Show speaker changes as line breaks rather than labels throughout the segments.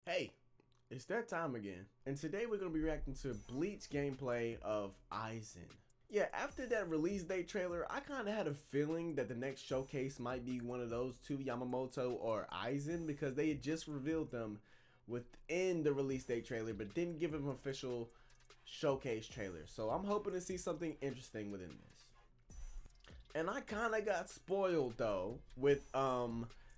Hey, it's that time again, and today we're going to be reacting to Bleach gameplay of Aizen. Yeah, after that release date trailer, I kind of had a feeling that the next showcase might be one of those two, Yamamoto or Aizen, because they had just revealed them within the release date trailer, but didn't give them an official showcase trailer. So I'm hoping to see something interesting within this. And I kind of got spoiled though with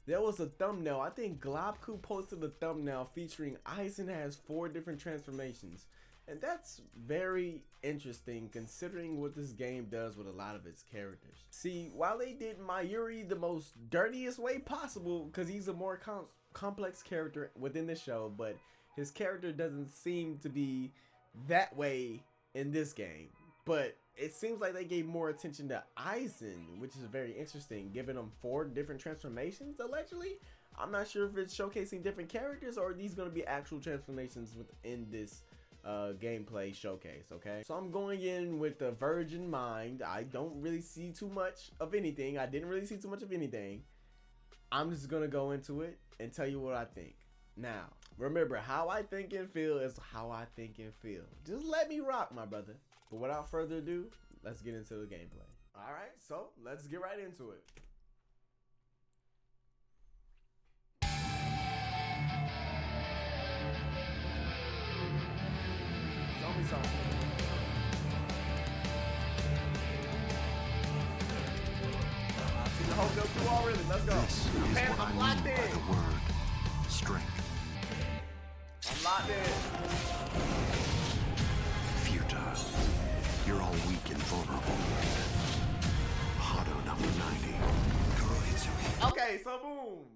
there was a thumbnail. I think Globku posted a thumbnail featuring Aizen has 4 different transformations. And that's very interesting considering what this game does with a lot of its characters. See, while they did Mayuri the most dirtiest way possible, because he's a more complex character within the show, but his character doesn't seem to be that way in this game. But it seems like they gave more attention to Aizen, which is very interesting, giving him 4 different transformations, allegedly. I'm not sure if it's showcasing different characters or are these going to be actual transformations within this gameplay showcase, okay? So I'm going in with a virgin mind. I don't really see too much of anything. I didn't really see too much of anything. I'm just going to go into it and tell you what I think. Now, remember, how I think and feel is how I think and feel. Just let me rock, my brother. But without further ado, let's get into the gameplay. Alright, so let's get right into it. Show me something. I see the whole go through already. Let's go.
This is what
I'm
I
locked
mean by
in.
the word strength.
I'm locked in.
Futile. You're all weak and vulnerable. HATER number 90.
Okay, so boom.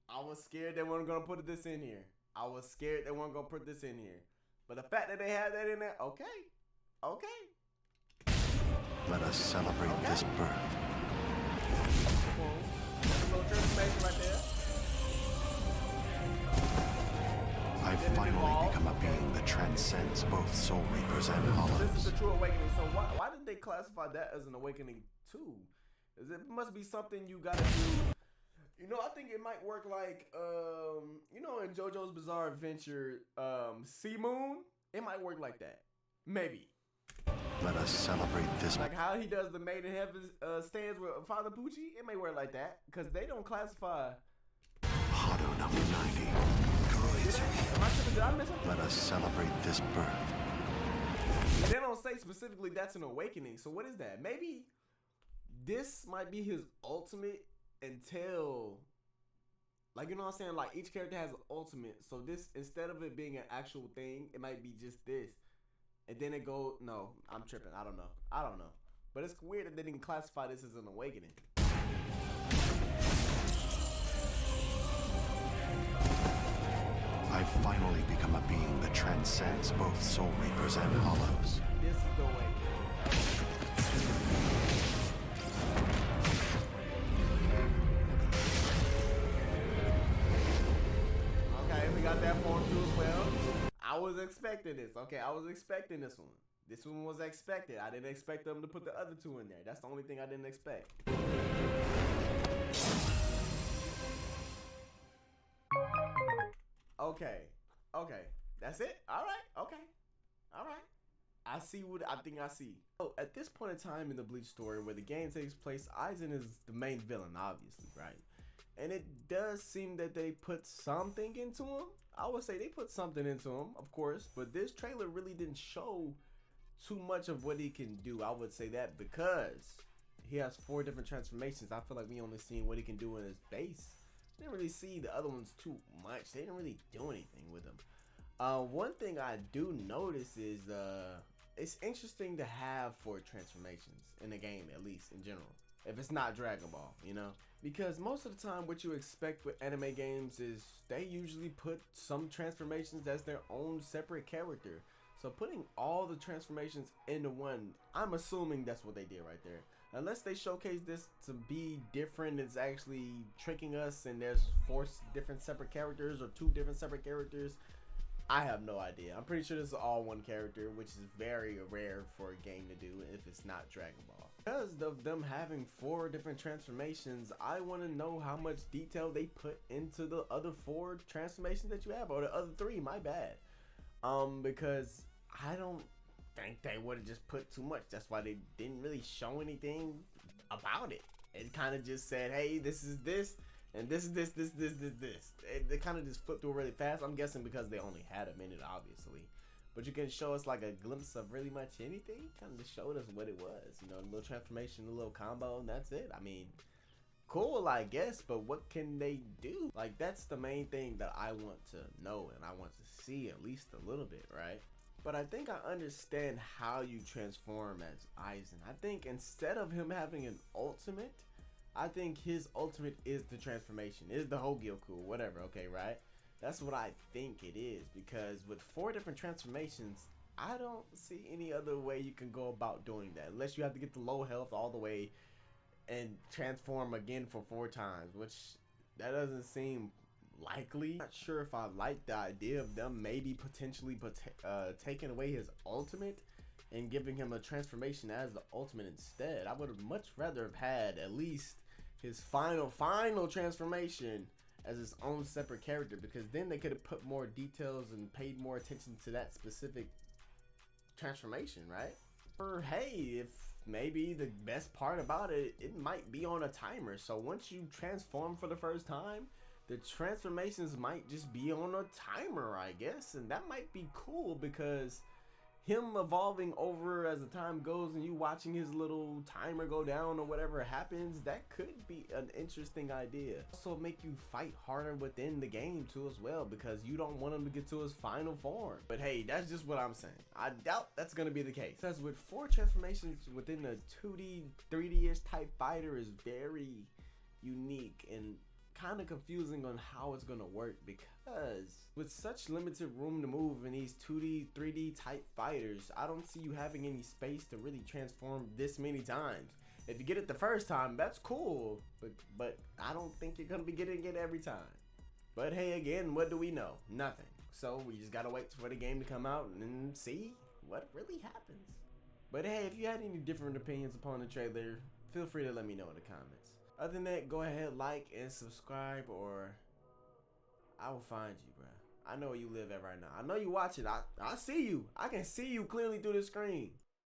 I was scared they weren't gonna put this in here. I was scared they weren't gonna put this in here. But the fact that they had that in there, okay. Okay.
Let us celebrate this birth.
Boom. There's a little transformation right there.
I've finally become a being that transcends both soul reapers and
This is the
hollows.
true awakening. So why didn't they classify that as an awakening too? It must be something you gotta do. You know, I think it might work like you know, in JoJo's Bizarre Adventure, Sea Moon. It might work like that. Maybe.
Let us celebrate this.
Like how he does the Made in Heaven stands with Father Pucci. It may work like that because they don't classify.
HATER number 90.
Am I tripping? Did I miss something?
Let us celebrate this birth.
They don't say specifically that's an awakening. So what is that? Maybe this might be his ultimate until, like, you know what I'm saying? Like each character has an ultimate. So this, instead of it being an actual thing, it might be just this. And then it go, no, I'm tripping. I don't know. But it's weird that they didn't classify this as an awakening.
I've finally become a being that transcends both soul reapers and hollows.
This is the awakening. Okay, we got that form too as well. I was expecting this. Okay, I was expecting this one. This one was expected. I didn't expect them to put the other 2 in there. That's the only thing I didn't expect. Okay. Okay. That's it? Alright. Okay. Alright. I see what I think I see. So at this point in time in the Bleach story where the game takes place, Aizen is the main villain, obviously, right? And it does seem that they put something into him. I would say they put something into him, of course, but this trailer really didn't show too much of what he can do. I would say that because he has 4 different transformations. I feel like we only seen what he can do in his base. Didn't really see the other ones too much. They didn't really do anything with them. One thing I do notice is it's interesting to have 4 transformations in a game, at least in general. If it's not Dragon Ball, you know? Because most of the time what you expect with anime games is they usually put some transformations as their own separate character. So putting all the transformations into one, I'm assuming that's what they did right there. Unless they showcase this to be different, it's actually tricking us and there's 4 different separate characters or 2 different separate characters. I have no idea. I'm pretty sure this is all one character, which is very rare for a game to do if it's not Dragon Ball. Because of them having 4 different transformations, I want to know how much detail they put into the other 4 transformations that you have, or the other 3, my bad. Because I don't think they would have just put too much. That's why they didn't really show anything about it. It kind of just said, hey, this is this, and this is this. They kind of just flipped through really fast. I'm guessing because they only had a minute, obviously. But you can show us like a glimpse of really much anything. Kind of just showed us what it was. You know, a little transformation, a little combo, and that's it. I mean, cool, I guess, but what can they do? Like, that's the main thing that I want to know, and I want to see at least a little bit, right? But I think I understand how you transform as Aizen. I think instead of him having an ultimate, I think his ultimate is the transformation, is the Hogyoku, whatever, okay, right? That's what I think it is, because with 4 different transformations, I don't see any other way you can go about doing that, unless you have to get the low health all the way and transform again for 4 times, which that doesn't seem likely. Not sure if I like the idea of them maybe potentially taking away his ultimate and giving him a transformation as the ultimate instead. I would have much rather have had at least his final transformation as his own separate character, because then they could have put more details and paid more attention to that specific transformation, right? Or hey, if maybe the best part about it, it might be on a timer. So once you transform for the first time, the transformations might just be on a timer, I guess. And that might be cool, because him evolving over as the time goes and you watching his little timer go down or whatever happens, that could be an interesting idea. Also make you fight harder within the game too as well, because you don't want him to get to his final form. But hey, that's just what I'm saying. I doubt that's gonna be the case, because with 4 transformations within the 2D 3D-ish type fighter is very unique and kind of confusing on how it's gonna work, because with such limited room to move in these 2D 3D type fighters, I don't see you having any space to really transform this many times. If you get it the first time, that's cool, but I don't think you're gonna be getting it every time. But hey, again, what do we know? Nothing. So we just gotta wait for the game to come out and see what really happens. But hey, if you had any different opinions upon the trailer, feel free to let me know in the comments. Other than that, go ahead, like and subscribe, or I will find you, bro. I know where you live at right now. I know you watching. I see you. I can see you clearly through the screen.